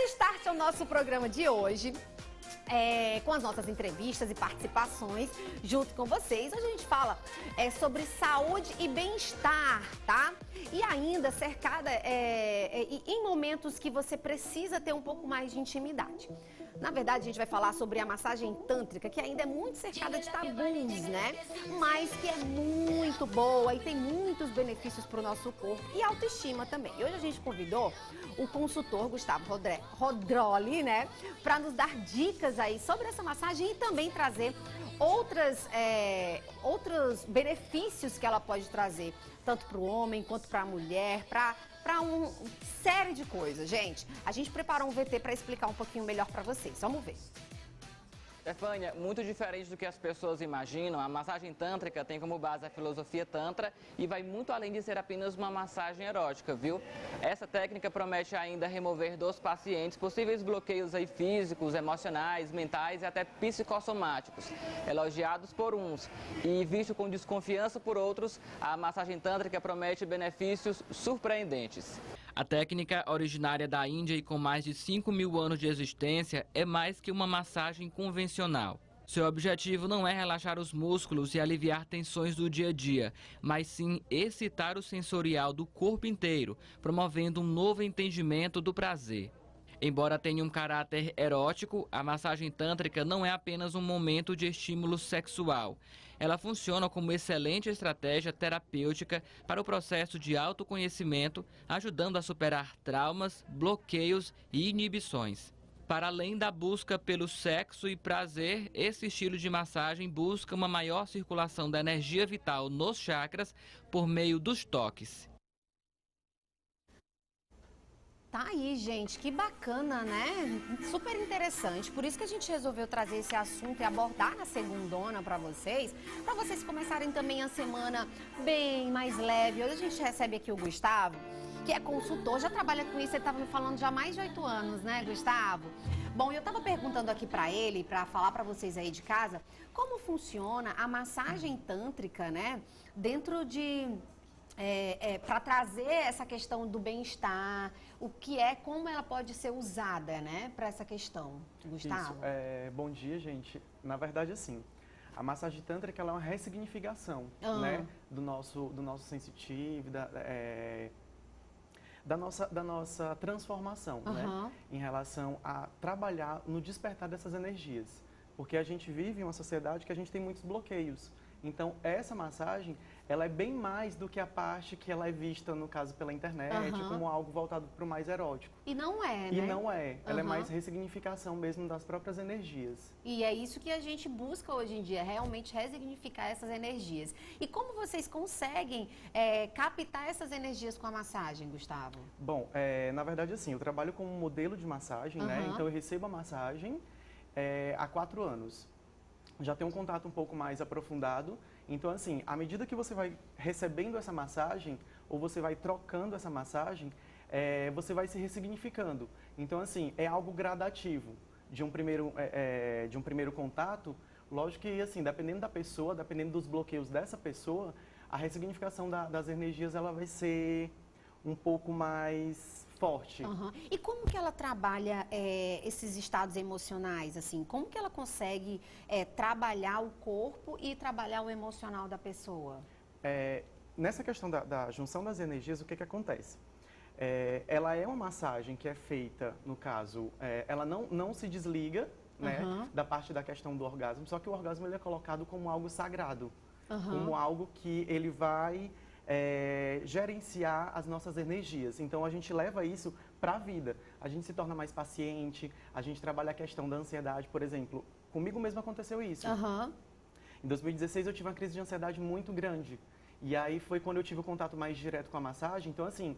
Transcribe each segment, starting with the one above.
start ao nosso programa de hoje, com as nossas entrevistas e participações junto com vocês, a gente fala sobre saúde e bem-estar, tá? E ainda cercada em momentos que você precisa ter um pouco mais de intimidade. Na verdade, a gente vai falar sobre a massagem tântrica, que ainda é muito cercada de tabus, né? Mas que é muito boa e tem muitos benefícios para o nosso corpo e autoestima também. E hoje a gente convidou o consultor Gustavo Rodroli, né? Para nos dar dicas aí sobre essa massagem e também trazer outros benefícios que ela pode trazer, tanto para o homem quanto para a mulher, para uma série de coisas. Gente, a gente preparou um VT para explicar um pouquinho melhor para vocês. Vamos ver. Stefânia, muito diferente do que as pessoas imaginam, a massagem tântrica tem como base a filosofia tantra e vai muito além de ser apenas uma massagem erótica, viu? Essa técnica promete ainda remover dos pacientes possíveis bloqueios aí físicos, emocionais, mentais e até psicossomáticos, elogiados por uns e visto com desconfiança por outros. A massagem tântrica promete benefícios surpreendentes. A técnica, originária da Índia e com mais de 5.000 anos de existência, é mais que uma massagem convencional. Seu objetivo não é relaxar os músculos e aliviar tensões do dia a dia, mas sim excitar o sensorial do corpo inteiro, promovendo um novo entendimento do prazer. Embora tenha um caráter erótico, a massagem tântrica não é apenas um momento de estímulo sexual. Ela funciona como excelente estratégia terapêutica para o processo de autoconhecimento, ajudando a superar traumas, bloqueios e inibições. Para além da busca pelo sexo e prazer, esse estilo de massagem busca uma maior circulação da energia vital nos chakras por meio dos toques. Tá aí, gente, que bacana, né? Super interessante. Por isso que a gente resolveu trazer esse assunto e abordar na segundona para vocês começarem também a semana bem mais leve. Hoje a gente recebe aqui o Gustavo, que é consultor, já trabalha com isso, ele estava me falando já há mais de 8 anos, né, Gustavo? Bom, eu estava perguntando aqui para ele, para falar para vocês aí de casa, como funciona a massagem tântrica, né, dentro de... para trazer essa questão do bem-estar, como ela pode ser usada, né, para essa questão, Gustavo? Isso, bom dia, gente. Na verdade, assim, a massagem tântrica ela é uma ressignificação, né, do nosso sensitivo, da nossa transformação, né, em relação a trabalhar no despertar dessas energias. Porque a gente vive em uma sociedade que a gente tem muitos bloqueios. Então, essa massagem, ela é bem mais do que a parte que ela é vista, no caso, pela internet, como algo voltado para o mais erótico. E não é, né? E não é. Ela é mais ressignificação mesmo das próprias energias. E é isso que a gente busca hoje em dia, realmente ressignificar essas energias. E como vocês conseguem captar essas energias com a massagem, Gustavo? Bom, na verdade, assim, eu trabalho como modelo de massagem, né? Então, eu recebo a massagem há 4 anos. Já tem um contato um pouco mais aprofundado. Então, assim, à medida que você vai recebendo essa massagem, ou você vai trocando essa massagem, você vai se ressignificando. Então, assim, é algo gradativo. De um primeiro contato, lógico que, assim, dependendo da pessoa, dependendo dos bloqueios dessa pessoa, a ressignificação das energias, ela vai ser um pouco mais forte. E como que ela trabalha esses estados emocionais, assim? Como que ela consegue trabalhar o corpo e trabalhar o emocional da pessoa? Nessa questão da junção das energias, o que acontece? Ela é uma massagem que é feita, no caso, ela não se desliga, né, da parte da questão do orgasmo, só que o orgasmo ele é colocado como algo sagrado, como algo que ele vai gerenciar as nossas energias. Então, a gente leva isso para a vida. A gente se torna mais paciente, a gente trabalha a questão da ansiedade, por exemplo. Comigo mesmo aconteceu isso. Em 2016, eu tive uma crise de ansiedade muito grande. E aí foi quando eu tive o contato mais direto com a massagem. Então, assim,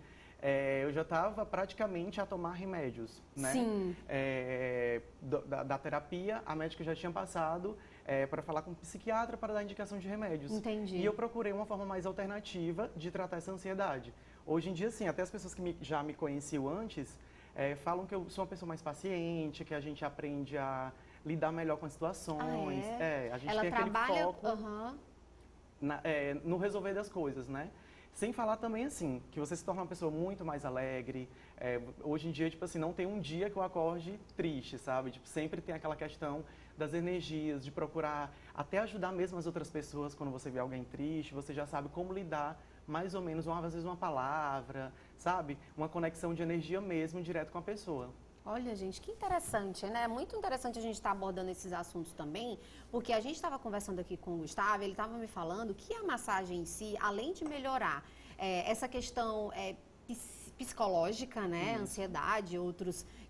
eu já estava praticamente a tomar remédios, né? Sim. Da terapia, a médica já tinha passado para falar com o psiquiatra para dar indicação de remédios. Entendi. E eu procurei uma forma mais alternativa de tratar essa ansiedade. Hoje em dia, sim, até as pessoas que já me conheciam antes falam que eu sou uma pessoa mais paciente, que a gente aprende a lidar melhor com as situações. A gente tem aquele foco no resolver das coisas, né? Sem falar também, assim, que você se torna uma pessoa muito mais alegre. Hoje em dia, tipo assim, não tem um dia que eu acorde triste, sabe? Tipo, sempre tem aquela questão das energias, de procurar até ajudar mesmo as outras pessoas quando você vê alguém triste, você já sabe como lidar mais ou menos, às vezes uma palavra, sabe? Uma conexão de energia mesmo direto com a pessoa. Olha, gente, que interessante, né? Muito interessante a gente estar abordando esses assuntos também, porque a gente estava conversando aqui com o Gustavo, ele estava me falando que a massagem em si, além de melhorar essa questão psicológica, né? Ansiedade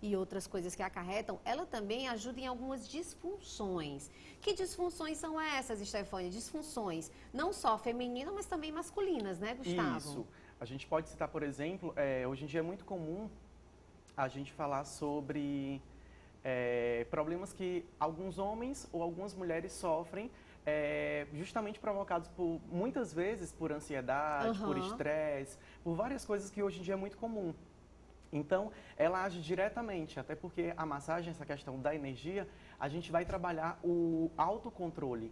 e outras coisas que acarretam, ela também ajuda em algumas disfunções. Que disfunções são essas, Stefânia? Disfunções não só femininas, mas também masculinas, né, Gustavo? Isso. A gente pode citar, por exemplo, hoje em dia é muito comum a gente falar sobre problemas que alguns homens ou algumas mulheres sofrem, justamente provocados muitas vezes por ansiedade, por estresse, por várias coisas que hoje em dia é muito comum. Então, ela age diretamente, até porque a massagem, essa questão da energia, a gente vai trabalhar o autocontrole.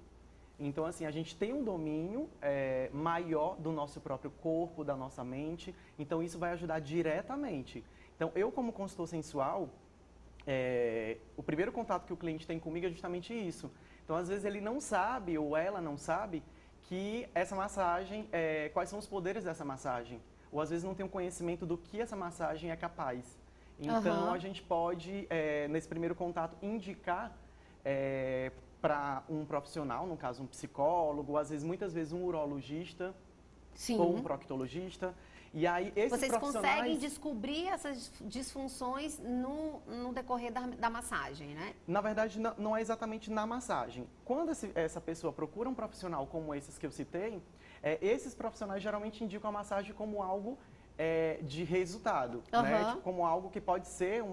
Então, assim, a gente tem um domínio maior do nosso próprio corpo, da nossa mente, então isso vai ajudar diretamente. Então, eu como consultor sensual, o primeiro contato que o cliente tem comigo é justamente isso. Então, às vezes ele não sabe, ou ela não sabe, que essa massagem, quais são os poderes dessa massagem. Ou às vezes não tem um conhecimento do que essa massagem é capaz. Então, a gente pode, nesse primeiro contato, indicar para um profissional, no caso um psicólogo, ou às vezes, muitas vezes um urologista, Sim. ou um proctologista. E aí, esses Vocês profissionais... conseguem descobrir essas disfunções no decorrer da massagem, né? Na verdade, não é exatamente na massagem. Quando essa pessoa procura um profissional como esses que eu citei, esses profissionais geralmente indicam a massagem como algo de resultado, né? Tipo, como algo que pode ser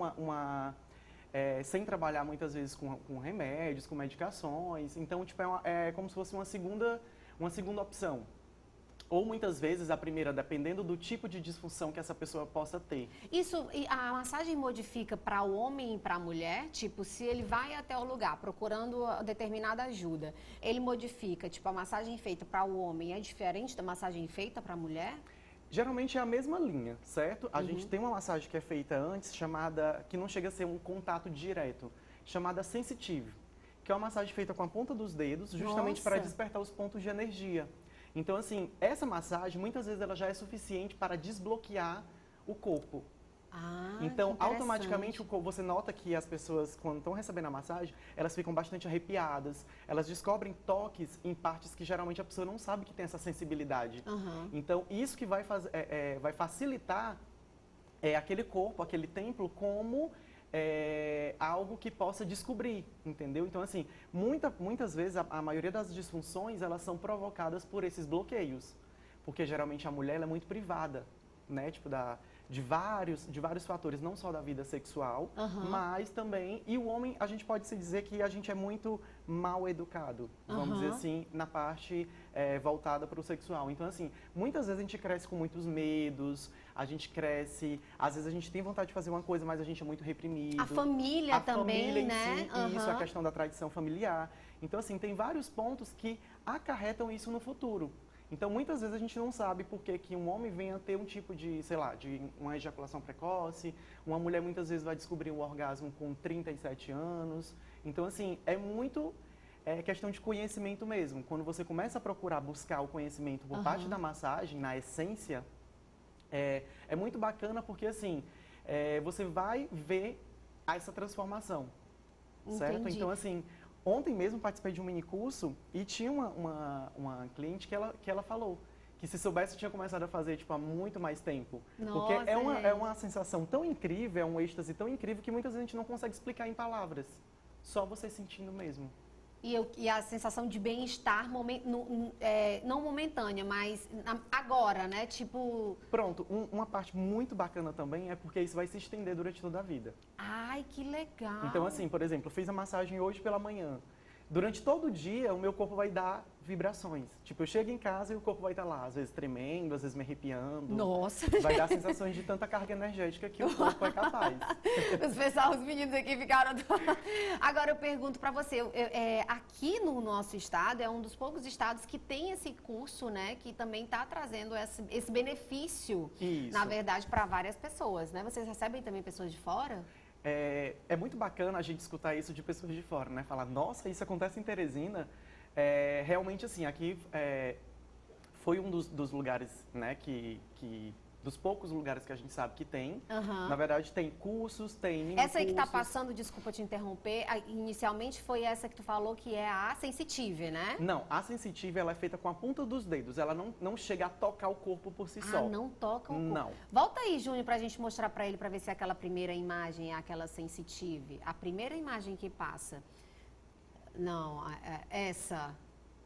sem trabalhar muitas vezes com remédios, com medicações. Então, tipo, é como se fosse uma segunda opção. Ou muitas vezes a primeira, dependendo do tipo de disfunção que essa pessoa possa ter. A massagem modifica para o homem e para a mulher? Tipo, se ele vai até o lugar procurando determinada ajuda, ele modifica, tipo, a massagem feita para o homem é diferente da massagem feita para a mulher? Geralmente é a mesma linha, certo? A gente tem uma massagem que é feita antes, que não chega a ser um contato direto, chamada sensitive, que é uma massagem feita com a ponta dos dedos, justamente para despertar os pontos de energia. Então, assim, essa massagem, muitas vezes, ela já é suficiente para desbloquear o corpo. Então, automaticamente, você nota que as pessoas, quando estão recebendo a massagem, elas ficam bastante arrepiadas, elas descobrem toques em partes que geralmente a pessoa não sabe que tem essa sensibilidade. Então, isso que vai facilitar aquele corpo, aquele templo, como algo que possa descobrir, entendeu? Então, assim, muitas vezes a maioria das disfunções, elas são provocadas por esses bloqueios, porque geralmente a mulher ela é muito privada, né? Tipo, de vários fatores, não só da vida sexual, mas também, e o homem, a gente pode se dizer que a gente é muito mal educado, vamos dizer assim, na parte voltada para o sexual. Então, assim, muitas vezes a gente cresce com muitos medos, a gente cresce, às vezes a gente tem vontade de fazer uma coisa, mas a gente é muito reprimido. A família também, família né? Em si, isso, a questão da tradição familiar. Então, assim, tem vários pontos que acarretam isso no futuro. Então, muitas vezes a gente não sabe por que um homem venha ter um tipo de, sei lá, de uma ejaculação precoce, uma mulher muitas vezes vai descobrir o orgasmo com 37 anos. Então, assim, é muito questão de conhecimento mesmo. Quando você começa a procurar buscar o conhecimento por parte da massagem, na essência, é muito bacana porque, assim, você vai ver essa transformação, certo? Então, assim... Ontem mesmo participei de um mini curso e tinha uma cliente que ela falou que se soubesse tinha começado a fazer tipo, há muito mais tempo. Nossa, porque é uma sensação tão incrível, é um êxtase tão incrível que muitas vezes a gente não consegue explicar em palavras. Só você sentindo mesmo. E a sensação de bem-estar, não momentânea, mas agora, né? Tipo... Pronto, uma parte muito bacana também é porque isso vai se estender durante toda a vida. Ai, que legal! Então, assim, por exemplo, eu fiz a massagem hoje pela manhã. durante todo o dia, o meu corpo vai dar vibrações. Tipo, eu chego em casa e o corpo vai estar lá, às vezes tremendo, às vezes me arrepiando. Nossa! Vai dar sensações de tanta carga energética que o corpo é capaz. Os meninos aqui ficaram... Agora eu pergunto pra você, aqui no nosso estado, é um dos poucos estados que tem esse curso, né? Que também está trazendo esse benefício, Isso. na verdade, para várias pessoas, né? Vocês recebem também pessoas de fora? É muito bacana a gente escutar isso de pessoas de fora, né? Falar, nossa, isso acontece em Teresina. Realmente, assim, aqui foi um dos lugares, né, dos poucos lugares que a gente sabe que tem. Uhum. Na verdade, tem cursos, tem mini Essa aí que tá cursos. passando, desculpa te interromper, inicialmente foi essa que tu falou que é a Sensitive, né? Não, a Sensitive, ela é feita com a ponta dos dedos. Ela não chega a tocar o corpo por si só. Ah, não toca o corpo. Não. Volta aí, Júnior, pra gente mostrar pra ele, pra ver se aquela primeira imagem é aquela Sensitive. A primeira imagem que passa. Não, essa...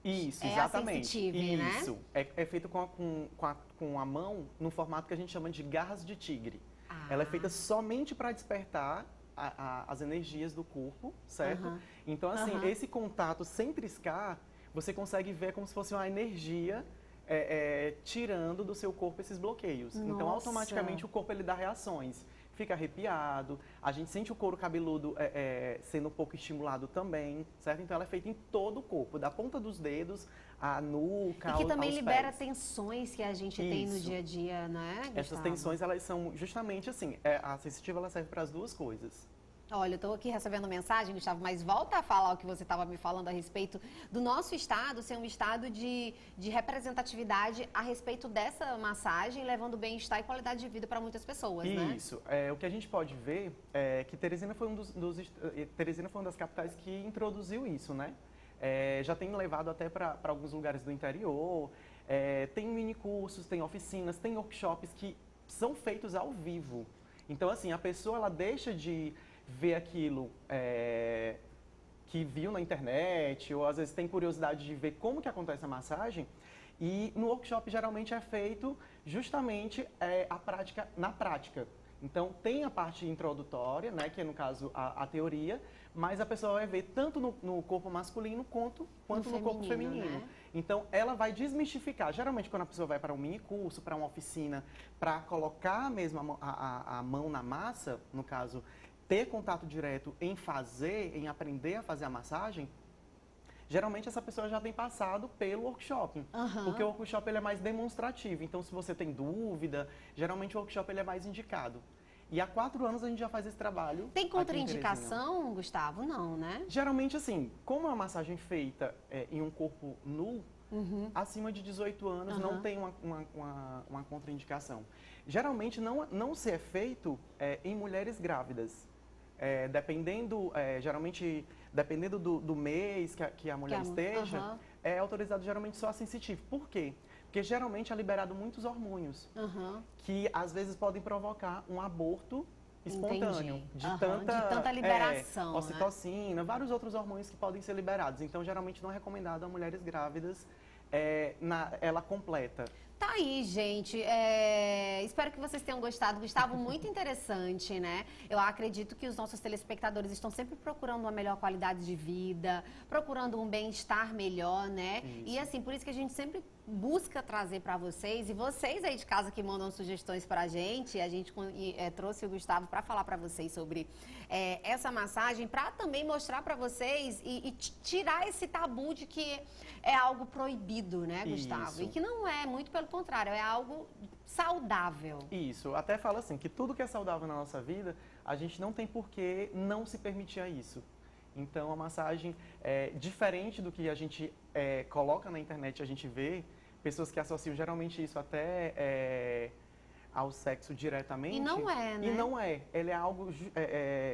Isso, É a exatamente. Sensitive, né? Isso. É feito com a mão no formato que a gente chama de garras de tigre. Ah. Ela é feita somente para despertar as energias do corpo, certo? Uhum. Então, assim, Uhum. esse contato sem triscar, você consegue ver como se fosse uma energia tirando do seu corpo esses bloqueios. Então, Nossa. automaticamente, o corpo ele dá reações. Fica arrepiado, a gente sente o couro cabeludo sendo um pouco estimulado também, certo? Então ela é feita em todo o corpo, da ponta dos dedos, à nuca, E que também aos libera pés. tensões que a gente tem no Isso. dia a dia, né, Gustavo? Essas tensões, elas são justamente assim, a sensitiva ela serve para as duas coisas. Olha, eu estou aqui recebendo mensagem, Gustavo, mas volta a falar o que você estava me falando a respeito do nosso estado ser um estado de representatividade a respeito dessa massagem, levando bem-estar e qualidade de vida para muitas pessoas, né? Isso. O que a gente pode ver é que Teresina foi Teresina foi uma das capitais que introduziu isso, né? Já tem levado até para alguns lugares do interior, tem mini cursos, tem oficinas, tem workshops que são feitos ao vivo. Então, assim, a pessoa ela deixa de ver aquilo que viu na internet, ou às vezes tem curiosidade de ver como que acontece a massagem, e no workshop geralmente é feito justamente a prática na prática. Então tem a parte introdutória, né, que é no caso a teoria, mas a pessoa vai ver tanto no corpo masculino quanto no corpo feminino. Né? Então ela vai desmistificar. Geralmente quando a pessoa vai para um mini curso, para uma oficina, para colocar mesmo a mão na massa, no caso ter contato direto em aprender a fazer a massagem, geralmente essa pessoa já tem passado pelo workshop. Uhum. Porque o workshop ele é mais demonstrativo. Então, se você tem dúvida, geralmente o workshop ele é mais indicado. E há 4 anos a gente já faz esse trabalho. Tem aqui em Teresina. contraindicação, Gustavo? Não, né? Geralmente, assim, como é uma massagem feita em um corpo nu, acima de 18 anos não tem uma contraindicação. Geralmente não se é feito em mulheres grávidas. Geralmente, dependendo do mês que a mulher esteja, é autorizado geralmente só a sensitiva. Por quê? Porque geralmente é liberado muitos hormônios, que às vezes podem provocar um aborto espontâneo. De tanta liberação, né? Ocitocina, vários outros hormônios que podem ser liberados. Então, geralmente não é recomendado a mulheres grávidas ela completa. Tá aí, gente. Espero que vocês tenham gostado. Gustavo, muito interessante, né? Eu acredito que os nossos telespectadores estão sempre procurando uma melhor qualidade de vida, procurando um bem-estar melhor, né? Isso. E assim, por isso que a gente sempre busca trazer para vocês, e vocês aí de casa que mandam sugestões pra gente, a gente trouxe o Gustavo para falar para vocês sobre essa massagem, para também mostrar para vocês e tirar esse tabu de que é algo proibido, né, Gustavo? Isso. E que não é, muito pelo contrário, é algo saudável. Isso, até fala assim, que tudo que é saudável na nossa vida, a gente não tem por que não se permitir a isso. Então, a massagem, diferente do que a gente coloca na internet, a gente vê pessoas que associam geralmente isso até ao sexo diretamente. E não é, né? E não é. Ele é algo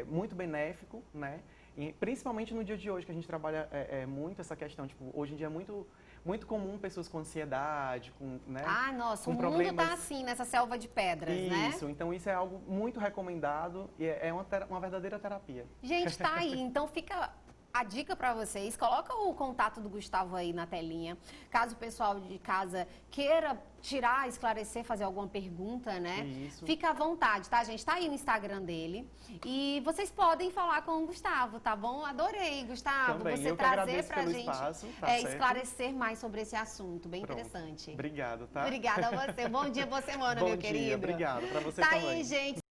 muito benéfico, né? E principalmente no dia de hoje, que a gente trabalha muito essa questão. Tipo, hoje em dia é muito comum pessoas com ansiedade, né? Ah, nossa, com o mundo problemas... tá assim, nessa selva de pedras, né? Isso, então isso é algo muito recomendado e é uma verdadeira terapia. Gente, tá aí. Então fica a dica para vocês, coloca o contato do Gustavo aí na telinha, caso o pessoal de casa queira tirar, esclarecer, fazer alguma pergunta, né? Isso. Fica à vontade, tá, gente? Tá aí no Instagram dele e vocês podem falar com o Gustavo, tá bom? Adorei, Gustavo, Também, você eu que trazer agradeço pra pelo gente espaço, tá certo? esclarecer mais sobre esse assunto, bem Pronto. interessante. Obrigado, tá? Obrigada a você. Bom dia, boa semana, Bom meu dia, querido. obrigado. Para você Tá também. aí, gente.